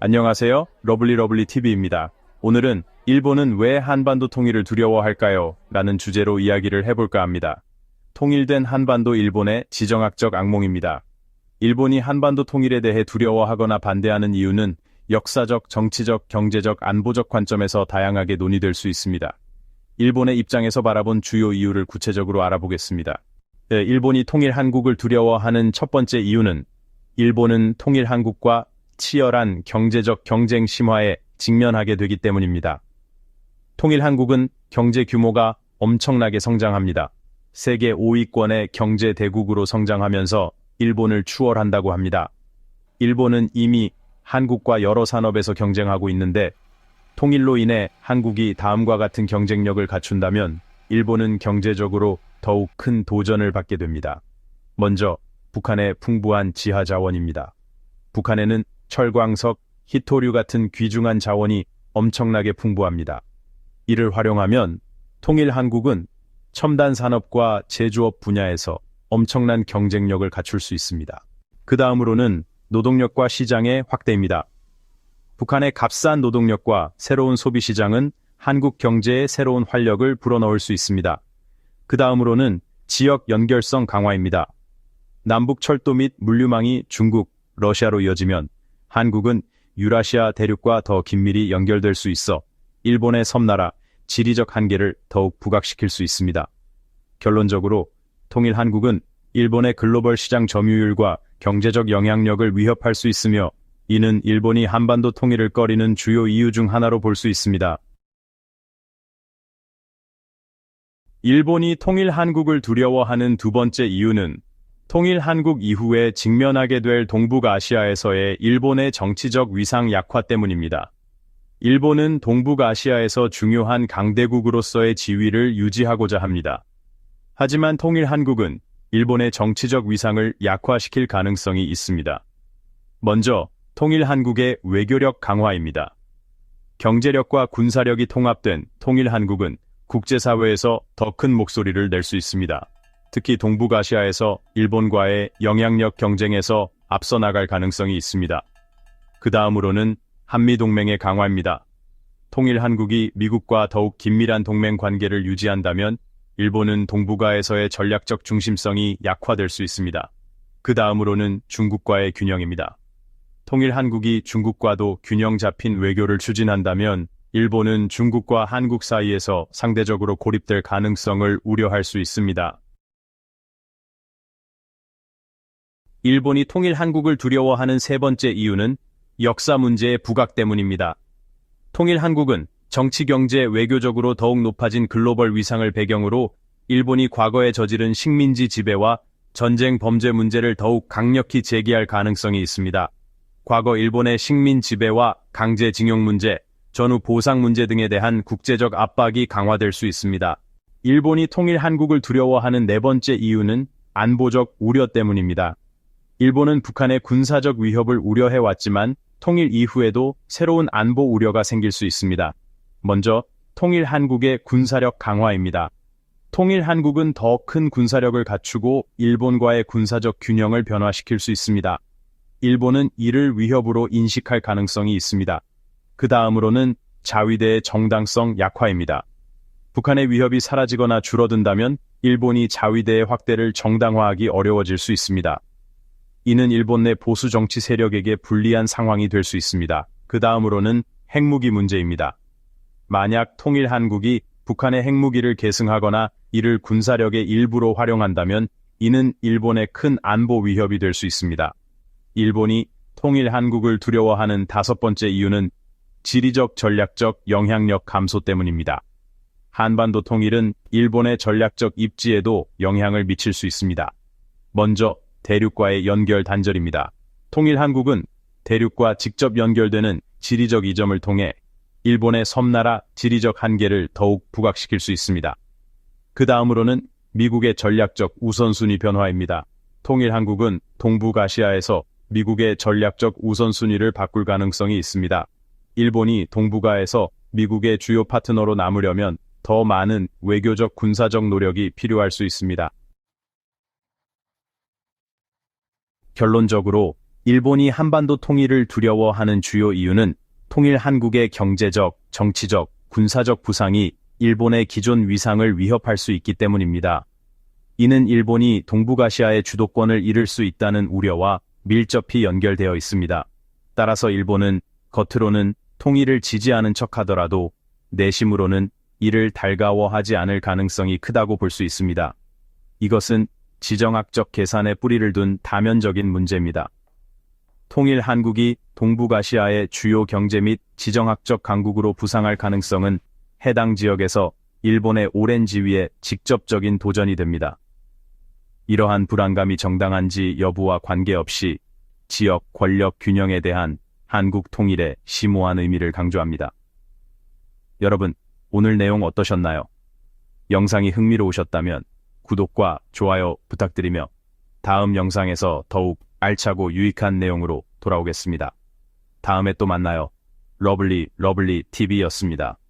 안녕하세요. 러블리 TV입니다. 오늘은 일본은 왜 한반도 통일을 두려워할까요? 라는 주제로 이야기를 해볼까 합니다. 통일된 한반도 일본의 지정학적 악몽입니다. 일본이 한반도 통일에 대해 두려워하거나 반대하는 이유는 역사적, 정치적, 경제적, 안보적 관점에서 다양하게 논의될 수 있습니다. 일본의 입장에서 바라본 주요 이유를 구체적으로 알아보겠습니다. 일본이 통일 한국을 두려워하는 첫 번째 이유는 일본은 통일 한국과 치열한 경제적 경쟁 심화에 직면하게 되기 때문입니다. 통일 한국은 경제 규모가 엄청나게 성장합니다. 세계 5위권의 경제 대국으로 성장하면서 일본을 추월한다고 합니다. 일본은 이미 한국과 여러 산업에서 경쟁하고 있는데 통일로 인해 한국이 다음과 같은 경쟁력을 갖춘다면 일본은 경제적으로 더욱 큰 도전을 받게 됩니다. 먼저 북한의 풍부한 지하 자원입니다. 북한에는 철광석, 희토류 같은 귀중한 자원이 엄청나게 풍부합니다. 이를 활용하면 통일 한국은 첨단 산업과 제조업 분야에서 엄청난 경쟁력을 갖출 수 있습니다. 그 다음으로는 노동력과 시장의 확대입니다. 북한의 값싼 노동력과 새로운 소비 시장은 한국 경제에 새로운 활력을 불어넣을 수 있습니다. 그 다음으로는 지역 연결성 강화입니다. 남북 철도 및 물류망이 중국, 러시아로 이어지면 한국은 유라시아 대륙과 더 긴밀히 연결될 수 있어 일본의 섬나라, 지리적 한계를 더욱 부각시킬 수 있습니다. 결론적으로 통일 한국은 일본의 글로벌 시장 점유율과 경제적 영향력을 위협할 수 있으며 이는 일본이 한반도 통일을 꺼리는 주요 이유 중 하나로 볼 수 있습니다. 일본이 통일 한국을 두려워하는 두 번째 이유는 통일 한국 이후에 직면하게 될 동북아시아에서의 일본의 정치적 위상 약화 때문입니다. 일본은 동북아시아에서 중요한 강대국으로서의 지위를 유지하고자 합니다. 하지만 통일 한국은 일본의 정치적 위상을 약화시킬 가능성이 있습니다. 먼저 통일 한국의 외교력 강화입니다. 경제력과 군사력이 통합된 통일 한국은 국제사회에서 더 큰 목소리를 낼 수 있습니다. 특히 동북아시아에서 일본과의 영향력 경쟁에서 앞서 나갈 가능성이 있습니다. 그 다음으로는 한미동맹의 강화입니다. 통일 한국이 미국과 더욱 긴밀한 동맹 관계를 유지한다면 일본은 동북아에서의 전략적 중심성이 약화될 수 있습니다. 그 다음으로는 중국과의 균형입니다. 통일 한국이 중국과도 균형 잡힌 외교를 추진한다면 일본은 중국과 한국 사이에서 상대적으로 고립될 가능성을 우려할 수 있습니다. 일본이 통일 한국을 두려워하는 세 번째 이유는 역사 문제의 부각 때문입니다. 통일 한국은 정치, 경제, 외교적으로 더욱 높아진 글로벌 위상을 배경으로 일본이 과거에 저지른 식민지 지배와 전쟁 범죄 문제를 더욱 강력히 제기할 가능성이 있습니다. 과거 일본의 식민 지배와 강제징용 문제, 전후 보상 문제 등에 대한 국제적 압박이 강화될 수 있습니다. 일본이 통일 한국을 두려워하는 네 번째 이유는 안보적 우려 때문입니다. 일본은 북한의 군사적 위협을 우려해왔지만 통일 이후에도 새로운 안보 우려가 생길 수 있습니다. 먼저 통일 한국의 군사력 강화입니다. 통일 한국은 더 큰 군사력을 갖추고 일본과의 군사적 균형을 변화시킬 수 있습니다. 일본은 이를 위협으로 인식할 가능성이 있습니다. 그 다음으로는 자위대의 정당성 약화입니다. 북한의 위협이 사라지거나 줄어든다면 일본이 자위대의 확대를 정당화하기 어려워질 수 있습니다. 이는 일본 내 보수 정치 세력에게 불리한 상황이 될 수 있습니다. 그 다음으로는 핵무기 문제입니다. 만약 통일 한국이 북한의 핵무기를 계승하거나 이를 군사력의 일부로 활용한다면 이는 일본의 큰 안보 위협이 될 수 있습니다. 일본이 통일 한국을 두려워하는 다섯 번째 이유는 지리적 전략적 영향력 감소 때문입니다. 한반도 통일은 일본의 전략적 입지에도 영향을 미칠 수 있습니다. 먼저 대륙과의 연결 단절입니다. 통일 한국은 대륙과 직접 연결되는 지리적 이점을 통해 일본의 섬나라 지리적 한계를 더욱 부각시킬 수 있습니다. 그 다음으로는 미국의 전략적 우선순위 변화입니다. 통일 한국은 동북아시아에서 미국의 전략적 우선순위를 바꿀 가능성이 있습니다. 일본이 동북아에서 미국의 주요 파트너로 남으려면 더 많은 외교적 군사적 노력이 필요할 수 있습니다. 결론적으로 일본이 한반도 통일을 두려워하는 주요 이유는 통일 한국의 경제적, 정치적, 군사적 부상이 일본의 기존 위상을 위협할 수 있기 때문입니다. 이는 일본이 동북아시아의 주도권을 잃을 수 있다는 우려와 밀접히 연결되어 있습니다. 따라서 일본은 겉으로는 통일을 지지하는 척하더라도 내심으로는 이를 달가워하지 않을 가능성이 크다고 볼 수 있습니다. 이것은 지정학적 계산에 뿌리를 둔 다면적인 문제입니다. 통일 한국이 동북아시아의 주요 경제 및 지정학적 강국으로 부상할 가능성은 해당 지역에서 일본의 오랜 지위에 직접적인 도전이 됩니다. 이러한 불안감이 정당한지 여부와 관계없이 지역 권력 균형에 대한 한국 통일의 심오한 의미를 강조합니다. 여러분, 오늘 내용 어떠셨나요? 영상이 흥미로우셨다면 구독과 좋아요 부탁드리며 다음 영상에서 더욱 알차고 유익한 내용으로 돌아오겠습니다. 다음에 또 만나요. 러블리 TV였습니다.